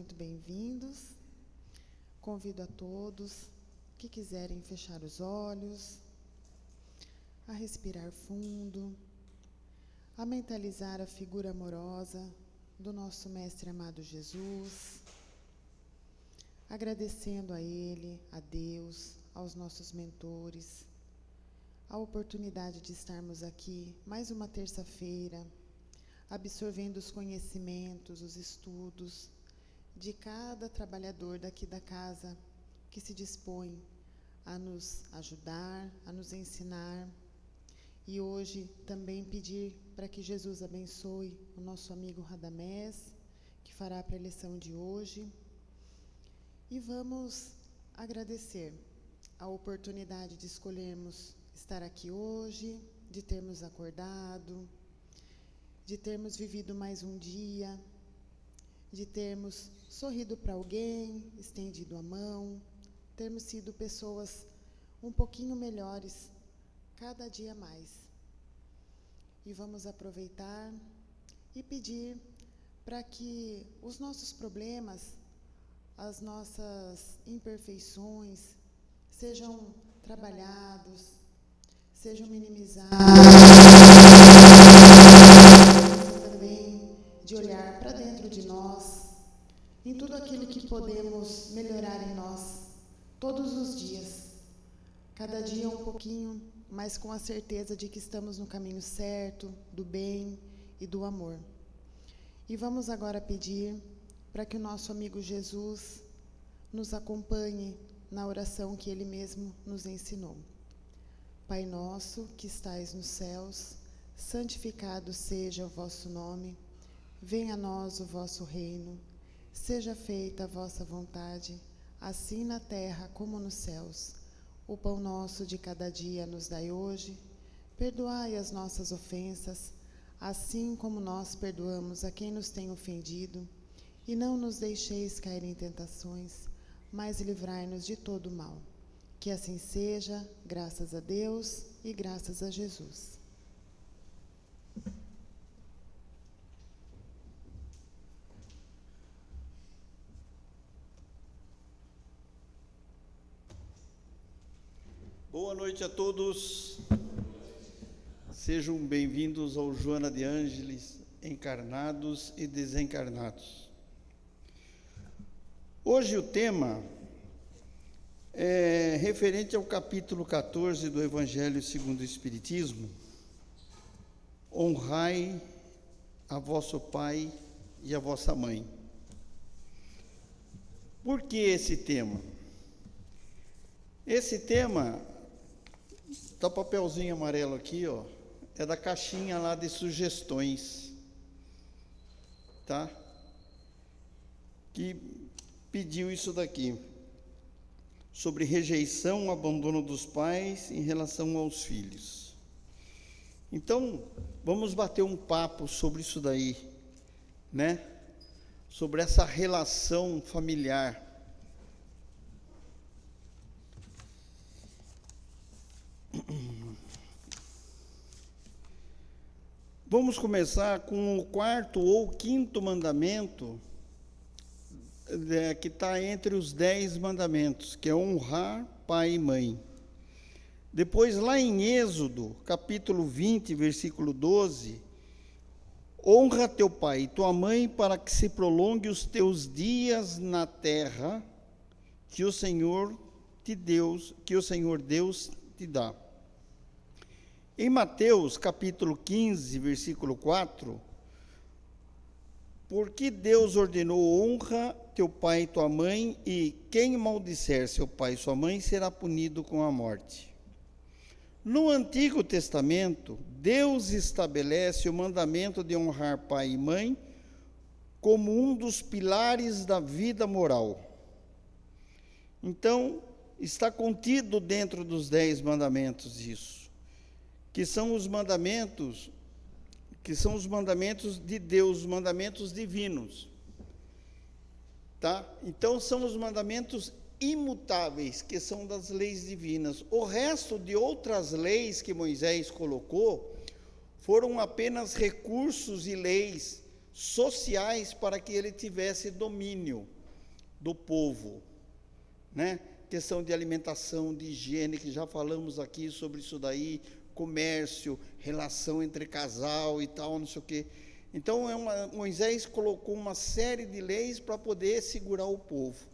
muito bem-vindos. Convido a todos que quiserem fechar os olhos, a respirar fundo, a mentalizar a figura amorosa do nosso Mestre amado Jesus, agradecendo a Ele, a Deus, aos nossos mentores, a oportunidade de estarmos aqui mais uma terça-feira, absorvendo os conhecimentos, os estudos de cada trabalhador daqui da casa que se dispõe a nos ajudar, a nos ensinar. E hoje também pedir para que Jesus abençoe o nosso amigo Radamés, que fará a preleção de hoje. E vamos agradecer a oportunidade de escolhermos estar aqui hoje, de termos acordado, de termos vivido mais um dia, de termos sorrido para alguém, estendido a mão, termos sido pessoas um pouquinho melhores cada dia mais. E vamos aproveitar e pedir para que os nossos problemas, as nossas imperfeições sejam trabalhados, sejam minimizados, também de olhar para dentro de nós, em tudo aquilo que podemos melhorar em nós, todos os dias, cada dia um pouquinho, mas com a certeza de que estamos no caminho certo, do bem e do amor. E vamos agora pedir para que o nosso amigo Jesus nos acompanhe na oração que Ele mesmo nos ensinou. Pai nosso, que estais nos céus, santificado seja o vosso nome, venha a nós o vosso reino, seja feita a vossa vontade, assim na terra como nos céus. O pão nosso de cada dia nos dai hoje, perdoai as nossas ofensas, assim como nós perdoamos a quem nos tem ofendido, e não nos deixeis cair em tentações, mas livrai-nos de todo o mal. Que assim seja, graças a Deus e graças a Jesus. Boa noite a todos. Sejam bem-vindos ao Joana de Ângeles, encarnados e desencarnados. Hoje o tema é referente ao capítulo 14 do Evangelho segundo o Espiritismo. Honrai a vosso pai e a vossa mãe. Por que esse tema? Esse tema, tá o papelzinho amarelo aqui, ó, é da caixinha lá de sugestões, tá? Que pediu isso daqui, sobre rejeição, abandono dos pais em relação aos filhos. Então, vamos bater um papo sobre isso daí, né? Sobre essa relação familiar. Vamos começar com o quarto ou quinto mandamento, que está entre os 10 mandamentos, que é honrar pai e mãe. Depois, lá em Êxodo, capítulo 20, versículo 12, honra teu pai e tua mãe para que se prolongue os teus dias na terra que o Senhor Deus te dá. Em Mateus, capítulo 15, versículo 4, porque Deus ordenou honra teu pai e tua mãe, e quem maldisser seu pai e sua mãe será punido com a morte. No Antigo Testamento, Deus estabelece o mandamento de honrar pai e mãe como um dos pilares da vida moral. Então, está contido dentro dos 10 mandamentos isso, que são os mandamentos de Deus, os mandamentos divinos, tá? Então, são os mandamentos imutáveis, que são das leis divinas. O resto de outras leis que Moisés colocou foram apenas recursos e leis sociais para que ele tivesse domínio, do povo, né? Questão de alimentação, de higiene, que já falamos aqui sobre isso daí, comércio, relação entre casal e tal, não sei o quê. Então, Moisés colocou uma série de leis para poder segurar o povo.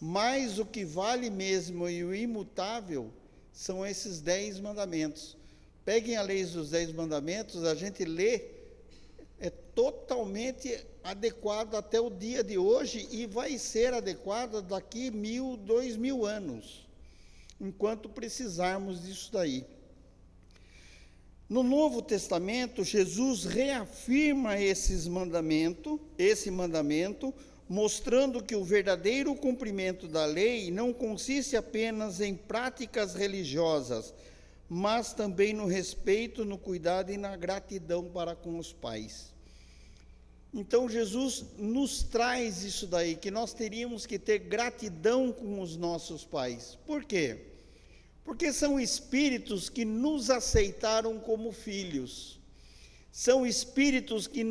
Mas o que vale mesmo e o imutável são esses 10 mandamentos. Peguem a lei dos 10 mandamentos, a gente lê, é totalmente adequado até o dia de hoje e vai ser adequado daqui 1000, 2000 anos, enquanto precisarmos disso daí. No Novo Testamento, Jesus reafirma esse mandamento, mostrando que o verdadeiro cumprimento da lei não consiste apenas em práticas religiosas, mas também no respeito, no cuidado e na gratidão para com os pais. Então, Jesus nos traz isso daí, que nós teríamos que ter gratidão com os nossos pais. Por quê? Porque são espíritos que nos aceitaram como filhos. São espíritos que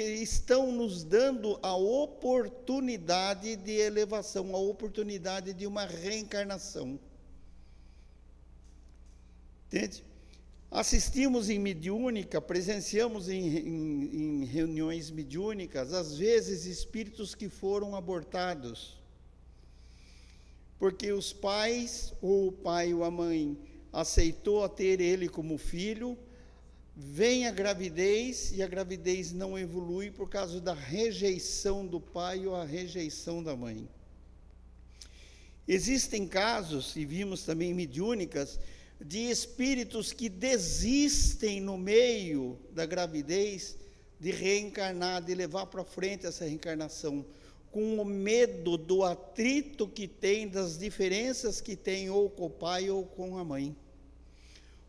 estão nos dando a oportunidade de elevação, a oportunidade de uma reencarnação. Entende? Assistimos em mediúnica, presenciamos em reuniões mediúnicas, às vezes espíritos que foram abortados, porque os pais, ou o pai ou a mãe, aceitou a ter ele como filho, vem a gravidez, e a gravidez não evolui por causa da rejeição do pai ou a rejeição da mãe. Existem casos, e vimos também mediúnicas, de espíritos que desistem no meio da gravidez de reencarnar, de levar para frente essa reencarnação, com o medo do atrito que tem, das diferenças que tem ou com o pai ou com a mãe.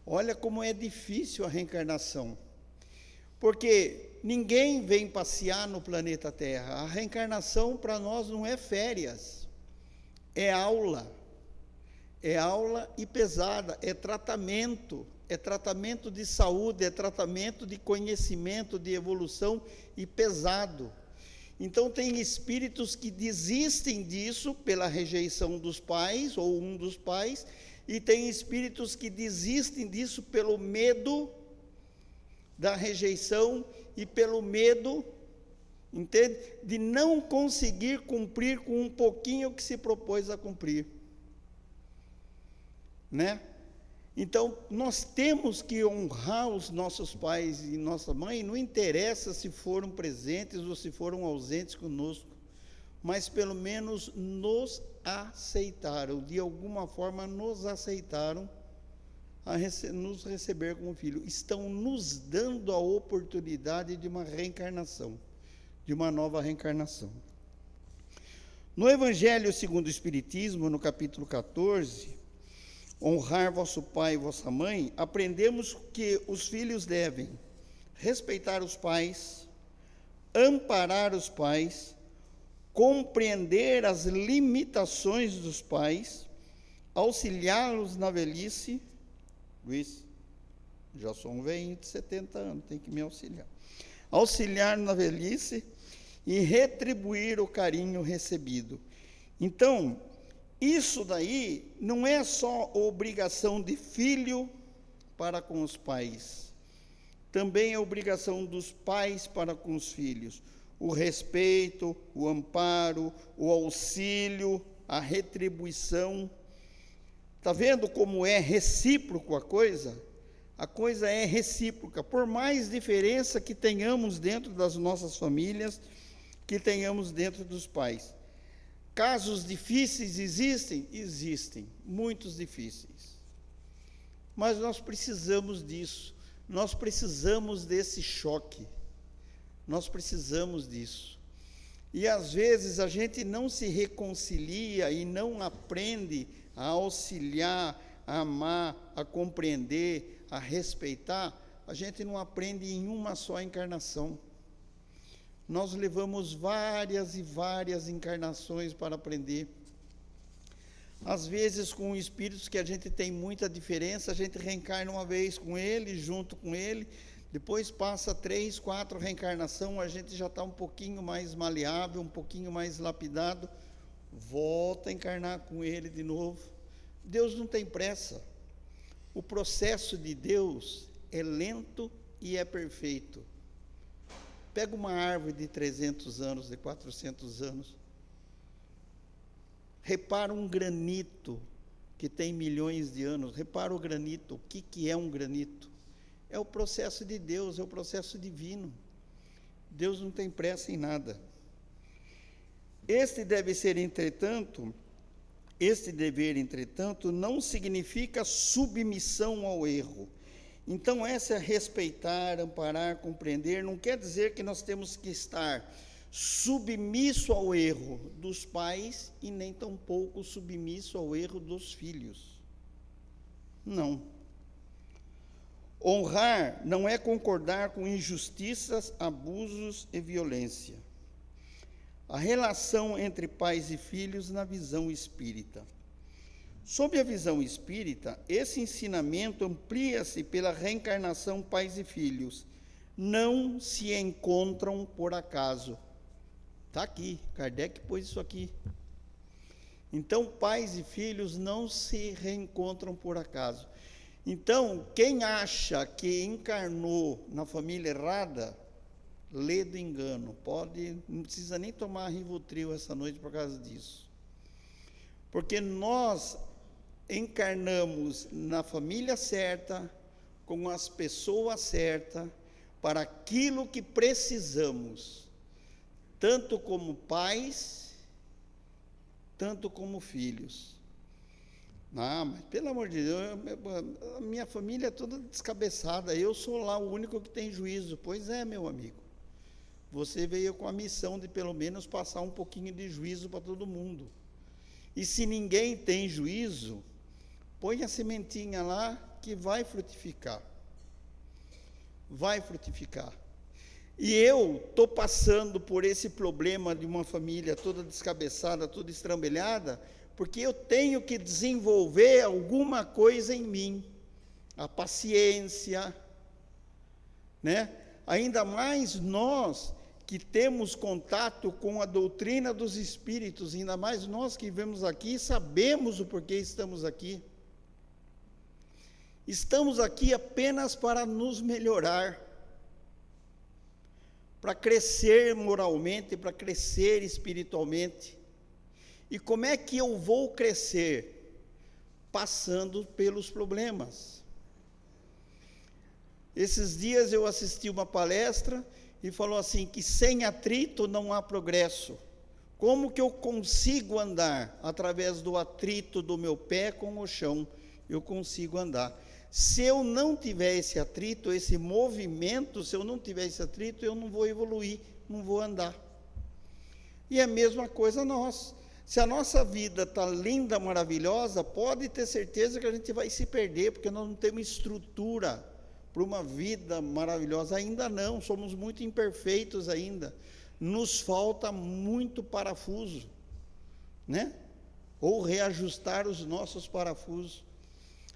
Olha como é difícil a reencarnação, porque ninguém vem passear no planeta Terra. A reencarnação para nós não é férias, é aula e pesada, é tratamento de saúde, é tratamento de conhecimento, de evolução e pesado. Então, tem espíritos que desistem disso pela rejeição dos pais, ou um dos pais, e tem espíritos que desistem disso pelo medo da rejeição e pelo medo, entende? De não conseguir cumprir com um pouquinho que se propôs a cumprir. Né? Então, nós temos que honrar os nossos pais e nossa mãe, não interessa se foram presentes ou se foram ausentes conosco, mas pelo menos nos aceitaram, de alguma forma nos aceitaram a nos receber como filho. Estão nos dando a oportunidade de uma reencarnação, de uma nova reencarnação. No Evangelho segundo o Espiritismo, no capítulo 14, honrar vosso pai e vossa mãe, aprendemos que os filhos devem respeitar os pais, amparar os pais, compreender as limitações dos pais, auxiliá-los na velhice. Luiz, já sou um velhinho de 70 anos, tem que me auxiliar. Auxiliar na velhice e retribuir o carinho recebido. Então, isso daí não é só obrigação de filho para com os pais, também é obrigação dos pais para com os filhos. O respeito, o amparo, o auxílio, a retribuição. Está vendo como é recíproco a coisa? A coisa é recíproca, por mais diferença que tenhamos dentro das nossas famílias, que tenhamos dentro dos pais. Casos difíceis existem? Existem, muitos difíceis. Mas nós precisamos disso, nós precisamos desse choque, nós precisamos disso. E às vezes a gente não se reconcilia e não aprende a auxiliar, a amar, a compreender, a respeitar, a gente não aprende em uma só encarnação. Nós levamos várias e várias encarnações para aprender. Às vezes, com espíritos que a gente tem muita diferença, a gente reencarna uma vez com ele, junto com ele, depois passa 3, 4 reencarnações, a gente já está um pouquinho mais maleável, um pouquinho mais lapidado, volta a encarnar com ele de novo. Deus não tem pressa. O processo de Deus é lento e é perfeito. Pega uma árvore de 300 anos, de 400 anos. Repara um granito que tem milhões de anos. Repara o granito. O que é um granito? É o processo de Deus, é o processo divino. Deus não tem pressa em nada. Este dever, entretanto, não significa submissão ao erro. Então, essa respeitar, amparar, compreender, não quer dizer que nós temos que estar submisso ao erro dos pais e nem tampouco submisso ao erro dos filhos. Não. Honrar não é concordar com injustiças, abusos e violência. A relação entre pais e filhos na visão espírita. Sob a visão espírita, esse ensinamento amplia-se pela reencarnação pais e filhos. Não se encontram por acaso. Está aqui, Kardec pôs isso aqui. Então, pais e filhos não se reencontram por acaso. Então, quem acha que encarnou na família errada, lê do engano. Não precisa nem tomar Rivotril essa noite por causa disso. Porque nós encarnamos na família certa, com as pessoas certas, para aquilo que precisamos, tanto como pais, tanto como filhos. Ah, mas pelo amor de Deus, a minha família é toda descabeçada, eu sou lá o único que tem juízo. Pois é, meu amigo, você veio com a missão de pelo menos passar um pouquinho de juízo para todo mundo. E se ninguém tem juízo, põe a sementinha lá que vai frutificar. Vai frutificar. E eu estou passando por esse problema de uma família toda descabeçada, toda estrambelhada, porque eu tenho que desenvolver alguma coisa em mim. A paciência, né? Ainda mais nós que temos contato com a doutrina dos espíritos, ainda mais nós que vivemos aqui, sabemos o porquê estamos aqui. Estamos aqui apenas para nos melhorar, para crescer moralmente, para crescer espiritualmente. E como é que eu vou crescer? Passando pelos problemas. Esses dias eu assisti uma palestra e falou assim, que sem atrito não há progresso. Como que eu consigo andar? Através do atrito do meu pé com o chão, eu consigo andar. Se eu não tiver esse atrito, esse movimento, se eu não tiver esse atrito, eu não vou evoluir, não vou andar. E é a mesma coisa nós. Se a nossa vida está linda, maravilhosa, pode ter certeza que a gente vai se perder, porque nós não temos estrutura para uma vida maravilhosa. Ainda não, somos muito imperfeitos ainda. Nos falta muito parafuso, né? Ou reajustar os nossos parafusos.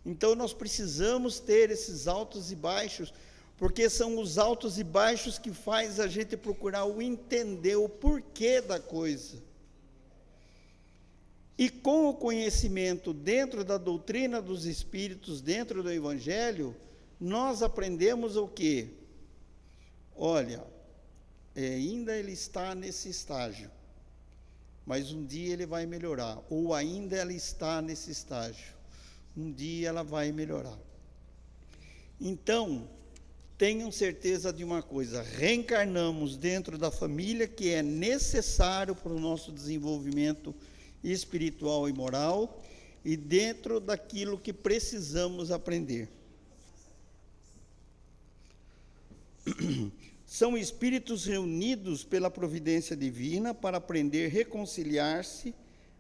Então, nós precisamos ter esses altos e baixos, porque são os altos e baixos que faz a gente procurar o entender o porquê da coisa. E com o conhecimento dentro da doutrina dos espíritos, dentro do Evangelho, nós aprendemos o quê? Olha, ainda ele está nesse estágio, mas um dia ele vai melhorar, ou ainda ela está nesse estágio, um dia ela vai melhorar. Então, tenham certeza de uma coisa, reencarnamos dentro da família que é necessário para o nosso desenvolvimento espiritual e moral, e dentro daquilo que precisamos aprender. São espíritos reunidos pela providência divina para aprender a reconciliar-se,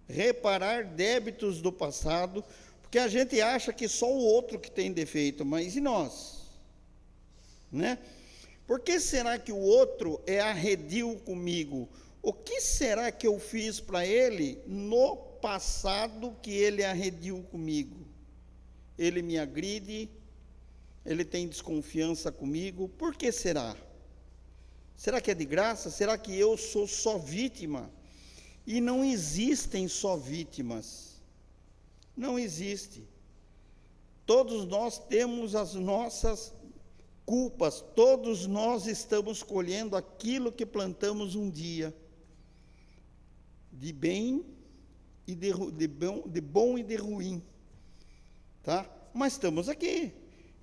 reparar débitos do passado, porque a gente acha que só o outro que tem defeito, mas e nós? Né? Por que será que o outro é arredio comigo? O que será que eu fiz para ele no passado que ele arrediu comigo? Ele me agride, ele tem desconfiança comigo, por que será? Será que é de graça? Será que eu sou só vítima? E não existem só vítimas. Não existe. Todos nós temos as nossas culpas, todos nós estamos colhendo aquilo que plantamos um dia, de bem e de bom e de ruim, tá? Mas estamos aqui,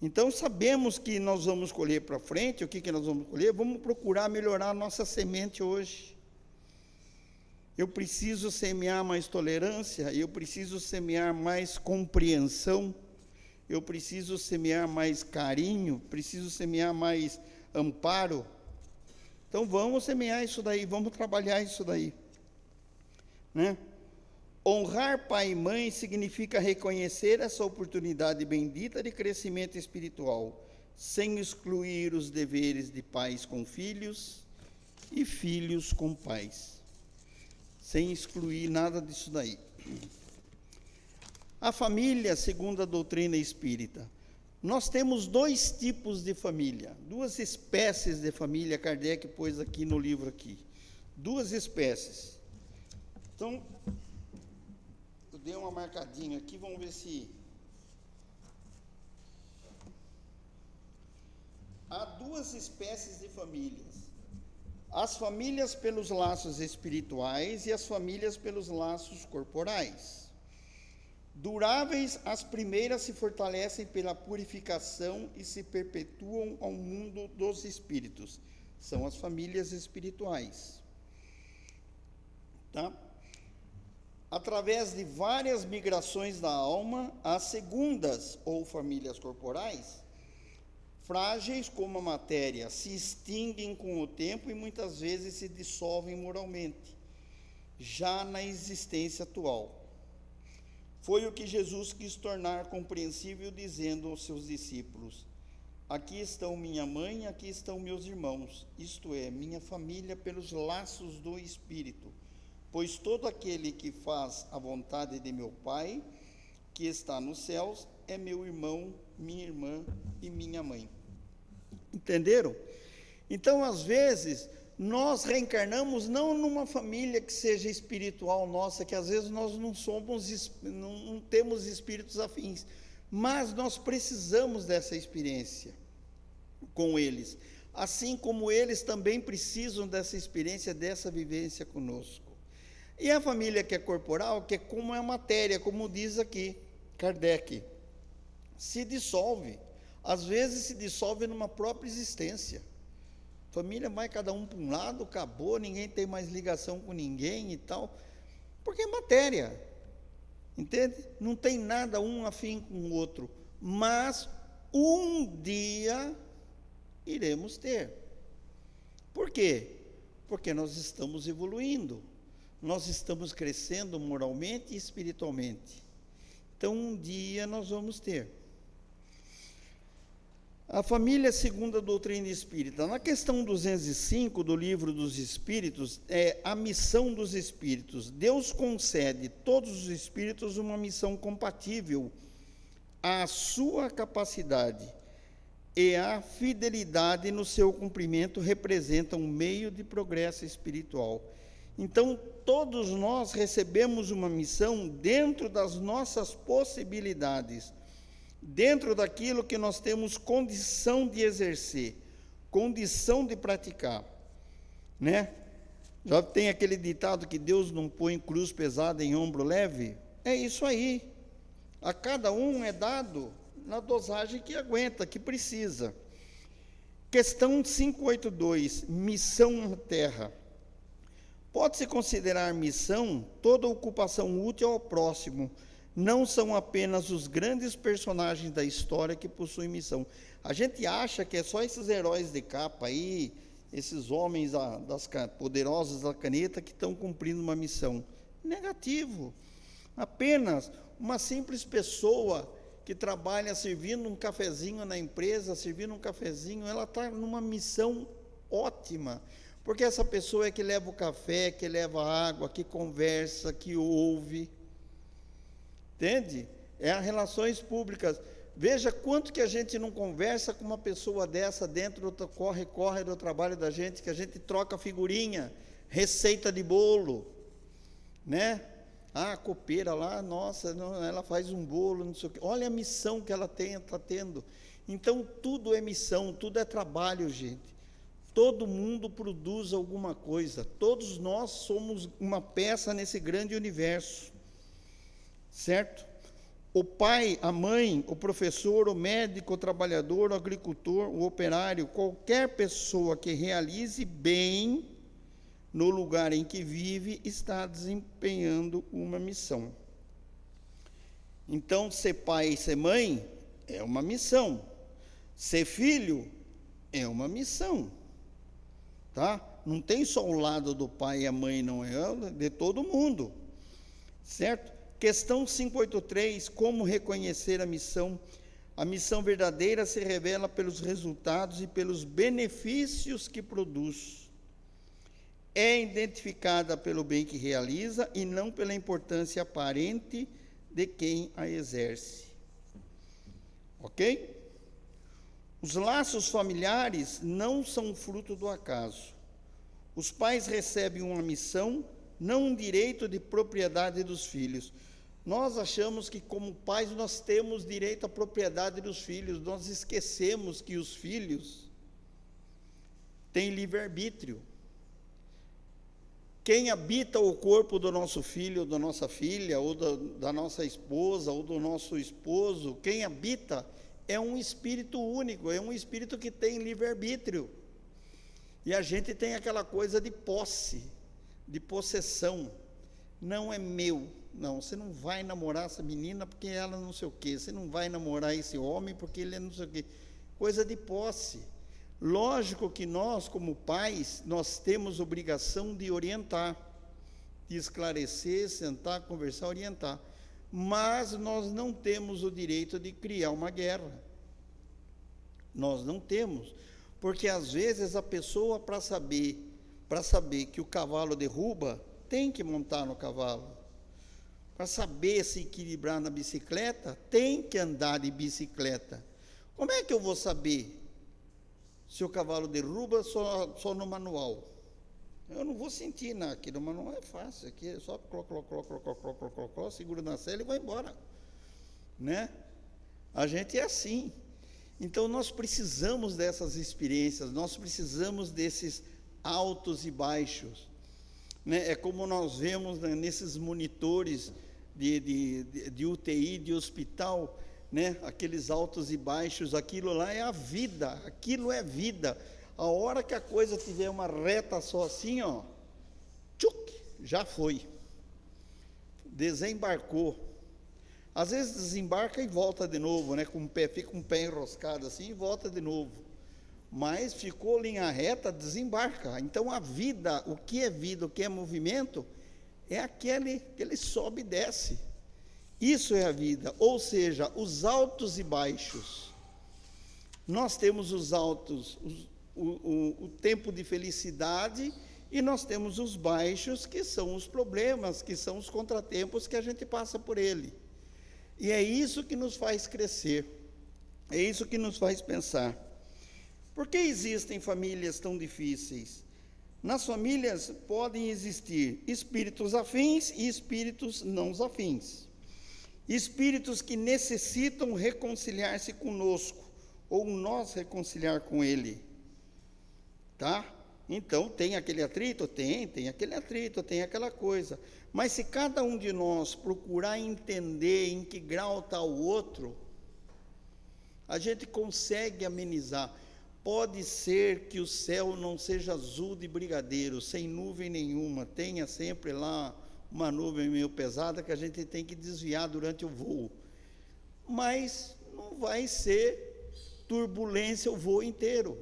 então sabemos que nós vamos colher para frente. O que nós vamos colher? Vamos procurar melhorar a nossa semente hoje. Eu preciso semear mais tolerância, eu preciso semear mais compreensão, eu preciso semear mais carinho, preciso semear mais amparo. Então vamos semear isso daí, vamos trabalhar isso daí, né? Honrar pai e mãe significa reconhecer essa oportunidade bendita de crescimento espiritual, sem excluir os deveres de pais com filhos e filhos com pais, sem excluir nada disso daí. A família, segundo a doutrina espírita, nós temos dois tipos de família, duas espécies de família. Kardec pôs aqui no livro aqui, duas espécies. Então, eu dei uma marcadinha aqui, vamos ver se... Há duas espécies de famílias: as famílias pelos laços espirituais e as famílias pelos laços corporais. Duráveis, as primeiras se fortalecem pela purificação e se perpetuam ao mundo dos espíritos. São as famílias espirituais. Tá? Através de várias migrações da alma, as segundas, ou famílias corporais, frágeis como a matéria, se extinguem com o tempo e muitas vezes se dissolvem moralmente, já na existência atual. Foi o que Jesus quis tornar compreensível, dizendo aos seus discípulos: aqui estão minha mãe, aqui estão meus irmãos, isto é, minha família pelos laços do Espírito, pois todo aquele que faz a vontade de meu Pai, que está nos céus, é meu irmão, minha irmã e minha mãe. Entenderam? Então, às vezes, nós reencarnamos não numa família que seja espiritual nossa, que às vezes nós não temos espíritos afins, mas nós precisamos dessa experiência com eles, assim como eles também precisam dessa experiência, dessa vivência conosco. E a família que é corporal, que é como a matéria, como diz aqui Kardec, se dissolve, às vezes se dissolve numa própria existência. Família vai cada um para um lado, acabou, ninguém tem mais ligação com ninguém e tal, porque é matéria, entende? Não tem nada um afim com o outro, mas um dia iremos ter. Por quê? Porque nós estamos evoluindo, nós estamos crescendo moralmente e espiritualmente. Então, um dia nós vamos ter. A família segundo a doutrina espírita. Na questão 205 do Livro dos Espíritos, é a missão dos espíritos. Deus concede a todos os espíritos uma missão compatível à sua capacidade, e a fidelidade no seu cumprimento representa um meio de progresso espiritual. Então, todos nós recebemos uma missão dentro das nossas possibilidades, dentro daquilo que nós temos condição de exercer, condição de praticar, né? Já tem aquele ditado que Deus não põe cruz pesada em ombro leve? É isso aí. A cada um é dado na dosagem que aguenta, que precisa. Questão 582, missão na Terra. Pode-se considerar missão toda ocupação útil ao próximo. Não são apenas os grandes personagens da história que possuem missão. A gente acha que é só esses heróis de capa aí, esses homens poderosos da caneta que estão cumprindo uma missão. Negativo. Apenas uma simples pessoa que trabalha servindo um cafezinho na empresa, servindo um cafezinho, ela está numa missão ótima, porque essa pessoa é que leva o café, que leva a água, que conversa, que ouve. Entende? É as relações públicas. Veja quanto que a gente não conversa com uma pessoa dessa dentro do corre-corre do trabalho da gente, que a gente troca figurinha, receita de bolo, né? A copeira lá, nossa, não, ela faz um bolo, não sei o quê. Olha a missão que ela está tendo. Então, tudo é missão, tudo é trabalho, gente. Todo mundo produz alguma coisa. Todos nós somos uma peça nesse grande universo. Certo? O pai, a mãe, o professor, o médico, o trabalhador, o agricultor, o operário, qualquer pessoa que realize bem no lugar em que vive, está desempenhando uma missão. Então, ser pai e ser mãe é uma missão. Ser filho é uma missão. Tá? Não tem só o lado do pai e a mãe, não, é de todo mundo. Certo? Questão 583, como reconhecer a missão? A missão verdadeira se revela pelos resultados e pelos benefícios que produz. É identificada pelo bem que realiza e não pela importância aparente de quem a exerce. Ok? Os laços familiares não são fruto do acaso. Os pais recebem uma missão, não um direito de propriedade dos filhos. Nós achamos que, como pais, nós temos direito à propriedade dos filhos. Nós esquecemos que os filhos têm livre-arbítrio. Quem habita o corpo do nosso filho, ou da nossa filha, ou da nossa esposa, ou do nosso esposo, quem habita é um espírito único, é um espírito que tem livre-arbítrio. E a gente tem aquela coisa de posse, de possessão. Não é meu. Não, você não vai namorar essa menina porque ela não sei o quê. Você não vai namorar esse homem porque ele é não sei o quê. Coisa de posse. Lógico que nós, como pais, nós temos obrigação de orientar, de esclarecer, sentar, conversar, orientar. Mas nós não temos o direito de criar uma guerra. Nós não temos. Porque, às vezes, a pessoa, para saber que o cavalo derruba, tem que montar no cavalo. Para saber se equilibrar na bicicleta, tem que andar de bicicleta. Como é que eu vou saber se o cavalo derruba só no manual? Eu não vou sentir nada, aqui no manual é fácil, aqui é só segura na sela e vai embora. Né? A gente é assim. Então, nós precisamos dessas experiências, nós precisamos desses altos e baixos. Né? É como nós vemos, né, nesses monitores de UTI, de hospital, né? Aqueles altos e baixos, aquilo lá é a vida, aquilo é vida. A hora que a coisa tiver uma reta só assim, ó, tchuc, já foi. Desembarcou. Às vezes desembarca e volta de novo, né? Com o pé, fica com o pé enroscado assim e volta de novo. Mas ficou linha reta, desembarca. Então a vida, o que é movimento, é aquele que ele sobe e desce. Isso é a vida, ou seja, os altos e baixos. Nós temos os altos, o tempo de felicidade, e nós temos os baixos, que são os problemas, que são os contratempos que a gente passa por ele. E é isso que nos faz crescer, é isso que nos faz pensar. Por que existem famílias tão difíceis? Nas famílias podem existir espíritos afins e espíritos não afins. Espíritos que necessitam reconciliar-se conosco, ou nós reconciliar com ele. Tá? Então, tem aquele atrito? Tem aquele atrito, tem aquela coisa. Mas se cada um de nós procurar entender em que grau está o outro, a gente consegue amenizar. Pode ser que o céu não seja azul de brigadeiro, sem nuvem nenhuma, tenha sempre lá uma nuvem meio pesada que a gente tem que desviar durante o voo. Mas não vai ser turbulência o voo inteiro.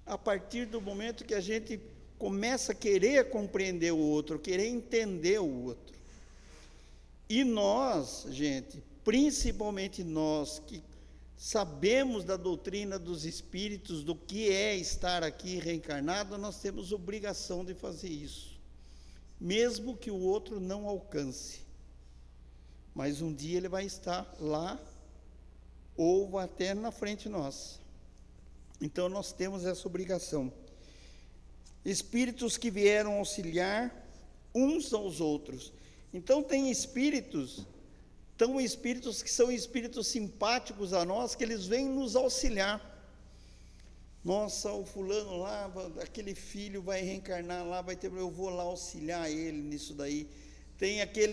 A partir do momento que a gente começa a querer compreender o outro, querer entender o outro. E nós, gente, principalmente nós que sabemos da doutrina dos espíritos, do que é estar aqui reencarnado, nós temos obrigação de fazer isso, mesmo que o outro não alcance. Mas um dia ele vai estar lá, ou até na frente de nós. Então nós temos essa obrigação. Espíritos que vieram auxiliar uns aos outros. Então tem espíritos que são espíritos simpáticos a nós, que eles vêm nos auxiliar. Nossa, o fulano lá, aquele filho vai reencarnar lá, eu vou lá auxiliar ele nisso daí.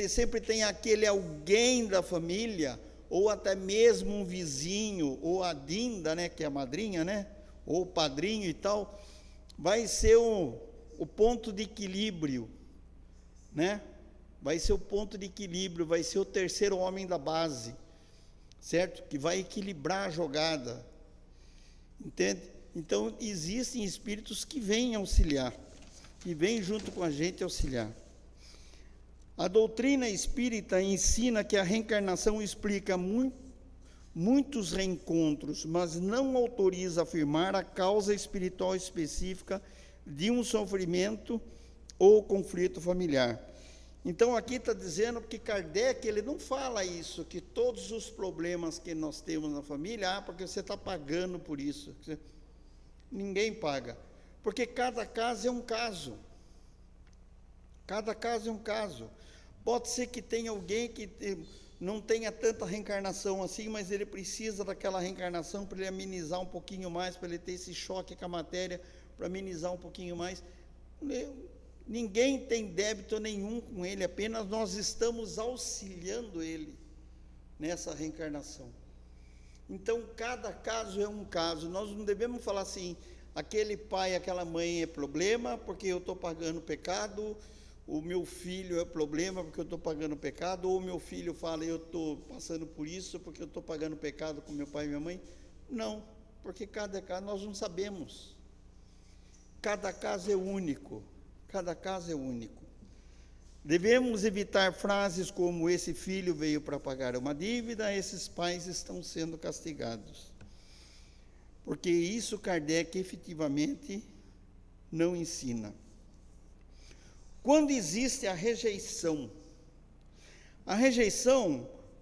Sempre tem aquele alguém da família, ou até mesmo um vizinho, ou a Dinda, né, que é a madrinha, né, ou o padrinho e tal, vai ser o ponto de equilíbrio, né? Vai ser o ponto de equilíbrio, vai ser o terceiro homem da base, certo? Que vai equilibrar a jogada, entende? Então, existem espíritos que vêm auxiliar, que vêm junto com a gente auxiliar. A doutrina espírita ensina que a reencarnação explica muitos reencontros, mas não autoriza afirmar a causa espiritual específica de um sofrimento ou conflito familiar. Então, aqui está dizendo que Kardec, ele não fala isso, que todos os problemas que nós temos na família, porque você está pagando por isso. Ninguém paga, porque cada caso é um caso. Cada caso é um caso. Pode ser que tenha alguém que não tenha tanta reencarnação assim, mas ele precisa daquela reencarnação para ele amenizar um pouquinho mais, para ele ter esse choque com a matéria, para amenizar um pouquinho mais. Ninguém tem débito nenhum com ele, apenas nós estamos auxiliando ele nessa reencarnação. Então, cada caso é um caso. Nós não devemos falar assim, aquele pai, aquela mãe é problema porque eu estou pagando pecado, o meu filho é problema porque eu estou pagando pecado, ou o meu filho fala, eu estou passando por isso porque eu estou pagando pecado com meu pai e minha mãe. Não, porque cada caso nós não sabemos. Cada caso é único. Cada caso é único. Devemos evitar frases como esse filho veio para pagar uma dívida, esses pais estão sendo castigados. Porque isso Kardec efetivamente não ensina. Quando existe a rejeição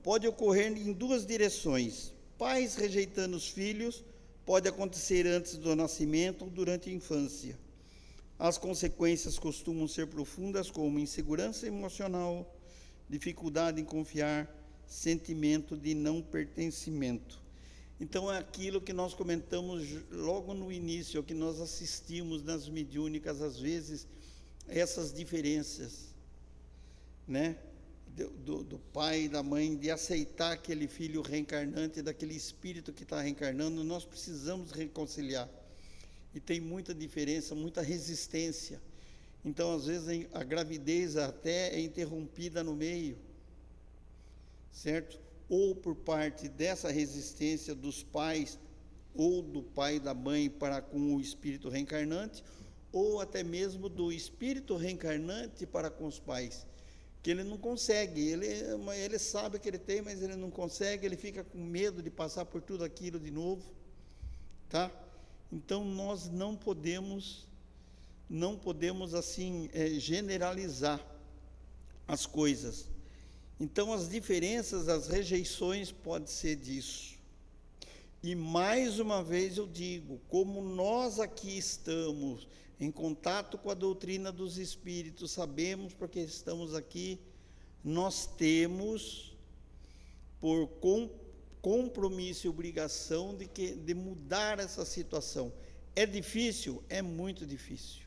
pode ocorrer em duas direções. Pais rejeitando os filhos, pode acontecer antes do nascimento ou durante a infância. As consequências costumam ser profundas, como insegurança emocional, dificuldade em confiar, sentimento de não pertencimento. Então, é aquilo que nós comentamos logo no início, que nós assistimos nas mediúnicas, às vezes, essas diferenças, né? Do pai e da mãe, de aceitar aquele filho reencarnante, daquele espírito que está reencarnando. Nós precisamos reconciliar. E tem muita diferença, muita resistência. Então, às vezes, a gravidez até é interrompida no meio, certo? Ou por parte dessa resistência dos pais, ou do pai e da mãe para com o espírito reencarnante, ou até mesmo do espírito reencarnante para com os pais, que ele não consegue, ele sabe que ele tem, mas ele não consegue, ele fica com medo de passar por tudo aquilo de novo, tá? Então, nós não podemos assim, generalizar as coisas. Então, as diferenças, as rejeições, pode ser disso. E, mais uma vez, eu digo, como nós aqui estamos em contato com a doutrina dos Espíritos, sabemos porque estamos aqui, nós temos, por compromisso e obrigação de mudar essa situação. É difícil? É muito difícil.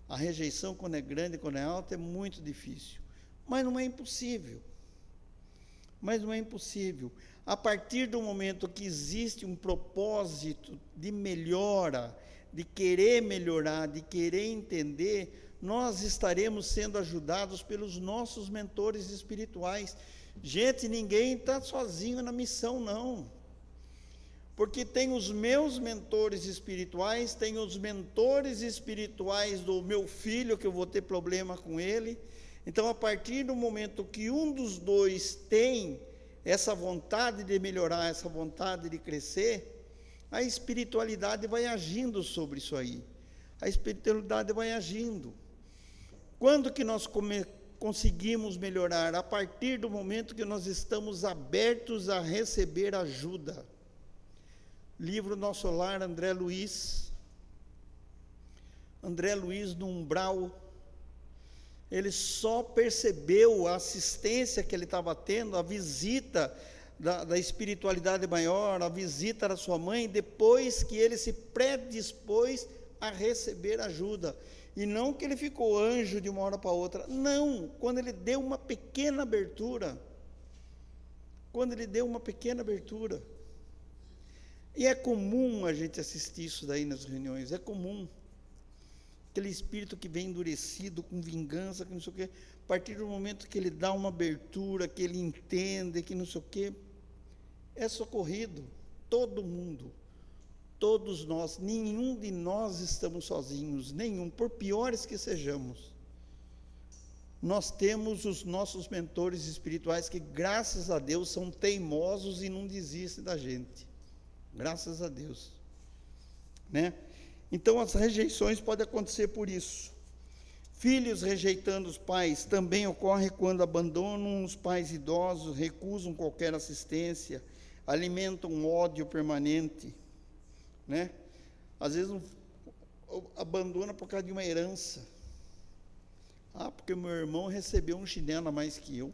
A rejeição, quando é grande, quando é alta, é muito difícil. Mas não é impossível. A partir do momento que existe um propósito de melhora, de querer melhorar, de querer entender, nós estaremos sendo ajudados pelos nossos mentores espirituais. Gente, ninguém está sozinho na missão, não. Porque tem os meus mentores espirituais, tem os mentores espirituais do meu filho, que eu vou ter problema com ele. Então, a partir do momento que um dos dois tem essa vontade de melhorar, essa vontade de crescer, a espiritualidade vai agindo sobre isso aí. A espiritualidade vai agindo. Quando que nós conseguimos melhorar? A partir do momento que nós estamos abertos a receber ajuda. Livro Nosso Lar, André Luiz no umbral, Ele só percebeu a assistência que ele estava tendo, a visita da espiritualidade maior, a visita da sua mãe, depois que ele se predispôs a receber ajuda. E não que ele ficou anjo de uma hora para outra. Não, quando ele deu uma pequena abertura. Quando ele deu uma pequena abertura. E é comum a gente assistir isso daí nas reuniões, é comum. Aquele espírito que vem endurecido, com vingança, que não sei o quê, a partir do momento que ele dá uma abertura, que ele entende, que não sei o quê, é socorrido. Todo mundo, todos nós, nenhum de nós estamos sozinhos, nenhum, por piores que sejamos. Nós temos os nossos mentores espirituais que, graças a Deus, são teimosos e não desistem da gente. Graças a Deus. Né? Então, as rejeições podem acontecer por isso. Filhos rejeitando os pais também ocorre quando abandonam os pais idosos, recusam qualquer assistência, alimentam ódio permanente. Né? Às vezes, abandona por causa de uma herança. Ah, porque meu irmão recebeu um chinelo a mais que eu.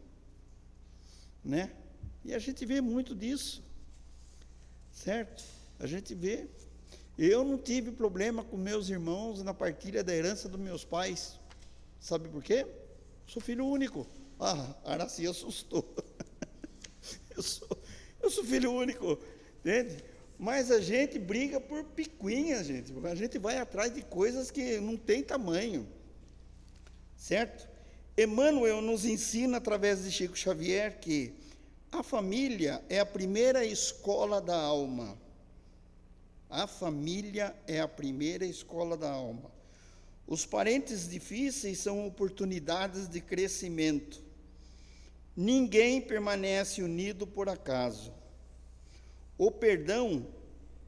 Né? E a gente vê muito disso. Certo? A gente vê. Eu não tive problema com meus irmãos na partilha da herança dos meus pais. Sabe por quê? Sou filho único. Ah, Araci assustou. Eu sou filho único. Entende? Mas a gente briga por picuinhas, gente. A gente vai atrás de coisas que não tem tamanho. Certo? Emmanuel nos ensina, através de Chico Xavier, que a família é a primeira escola da alma. A família é a primeira escola da alma. Os parentes difíceis são oportunidades de crescimento. Ninguém permanece unido por acaso. O perdão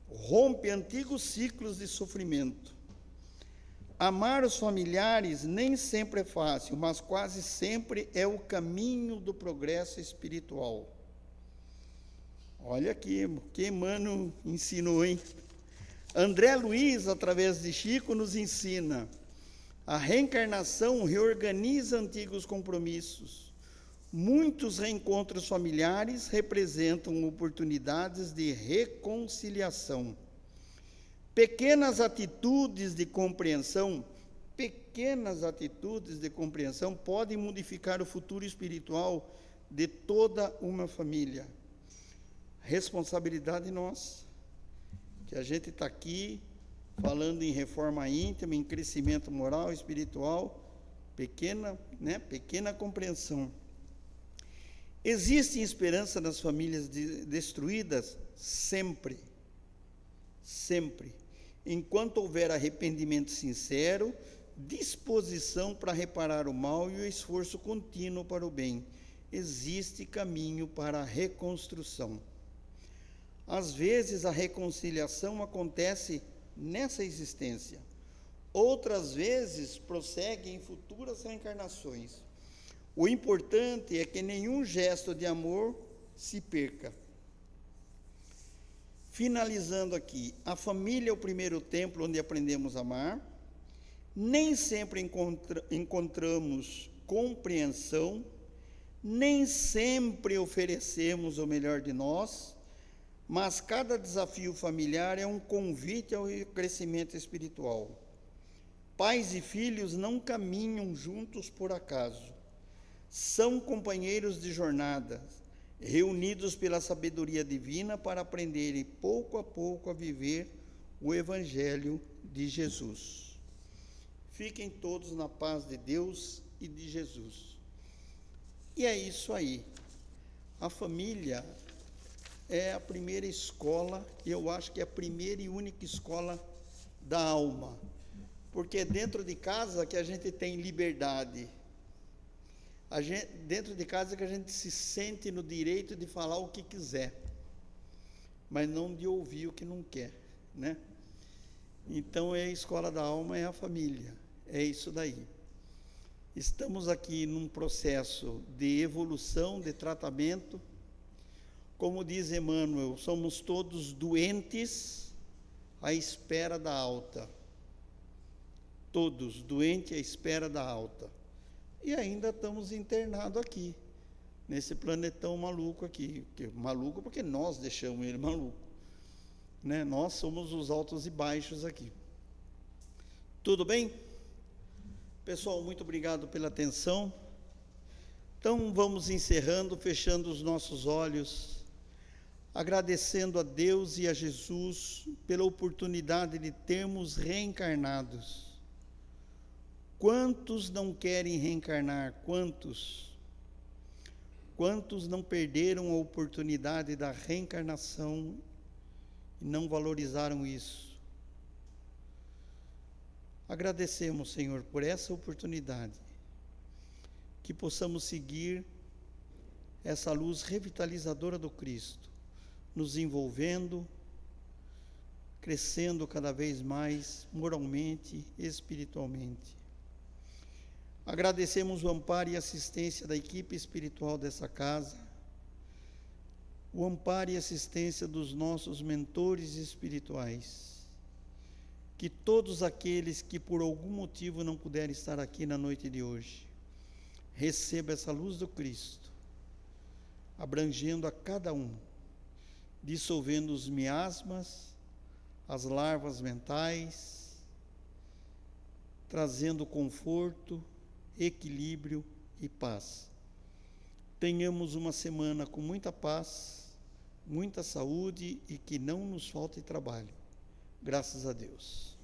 rompe antigos ciclos de sofrimento. Amar os familiares nem sempre é fácil, mas quase sempre é o caminho do progresso espiritual. Olha aqui, que Emmanuel ensinou, hein? André Luiz, através de Chico, nos ensina: a reencarnação reorganiza antigos compromissos. Muitos reencontros familiares representam oportunidades de reconciliação. Pequenas atitudes de compreensão podem modificar o futuro espiritual de toda uma família. Responsabilidade nossa, que a gente está aqui falando em reforma íntima, em crescimento moral, espiritual, pequena compreensão. Existe esperança nas famílias destruídas? Sempre. Sempre. Enquanto houver arrependimento sincero, disposição para reparar o mal e o esforço contínuo para o bem, existe caminho para a reconstrução. Às vezes, a reconciliação acontece nessa existência. Outras vezes, prossegue em futuras reencarnações. O importante é que nenhum gesto de amor se perca. Finalizando aqui, a família é o primeiro templo onde aprendemos a amar. Nem sempre encontramos compreensão, nem sempre oferecemos o melhor de nós, mas cada desafio familiar é um convite ao crescimento espiritual. Pais e filhos não caminham juntos por acaso. São companheiros de jornada, reunidos pela sabedoria divina para aprenderem pouco a pouco a viver o Evangelho de Jesus. Fiquem todos na paz de Deus e de Jesus. E é isso aí. A família é a primeira escola, eu acho que é a primeira e única escola da alma, porque é dentro de casa que a gente tem liberdade. Dentro de casa que a gente se sente no direito de falar o que quiser, mas não de ouvir o que não quer, né? Então, a escola da alma é a família, é isso daí. Estamos aqui num processo de evolução, de tratamento. Como diz Emmanuel, somos todos doentes à espera da alta. Todos doentes à espera da alta. e ainda estamos internados aqui, nesse planetão maluco aqui. Maluco porque nós deixamos ele maluco, né? Nós somos os altos e baixos aqui. Tudo bem? Pessoal, muito obrigado pela atenção. Então, vamos encerrando, fechando os nossos olhos, agradecendo a Deus e a Jesus pela oportunidade de termos reencarnados. Quantos não querem reencarnar? Quantos? Quantos não perderam a oportunidade da reencarnação e não valorizaram isso? Agradecemos, Senhor, por essa oportunidade, que possamos seguir essa luz revitalizadora do Cristo, nos envolvendo, crescendo cada vez mais moralmente e espiritualmente. Agradecemos o amparo e assistência da equipe espiritual dessa casa, o amparo e assistência dos nossos mentores espirituais, que todos aqueles que por algum motivo não puderem estar aqui na noite de hoje, receba essa luz do Cristo, abrangendo a cada um, dissolvendo os miasmas, as larvas mentais, trazendo conforto, equilíbrio e paz. Tenhamos uma semana com muita paz, muita saúde e que não nos falte trabalho. Graças a Deus.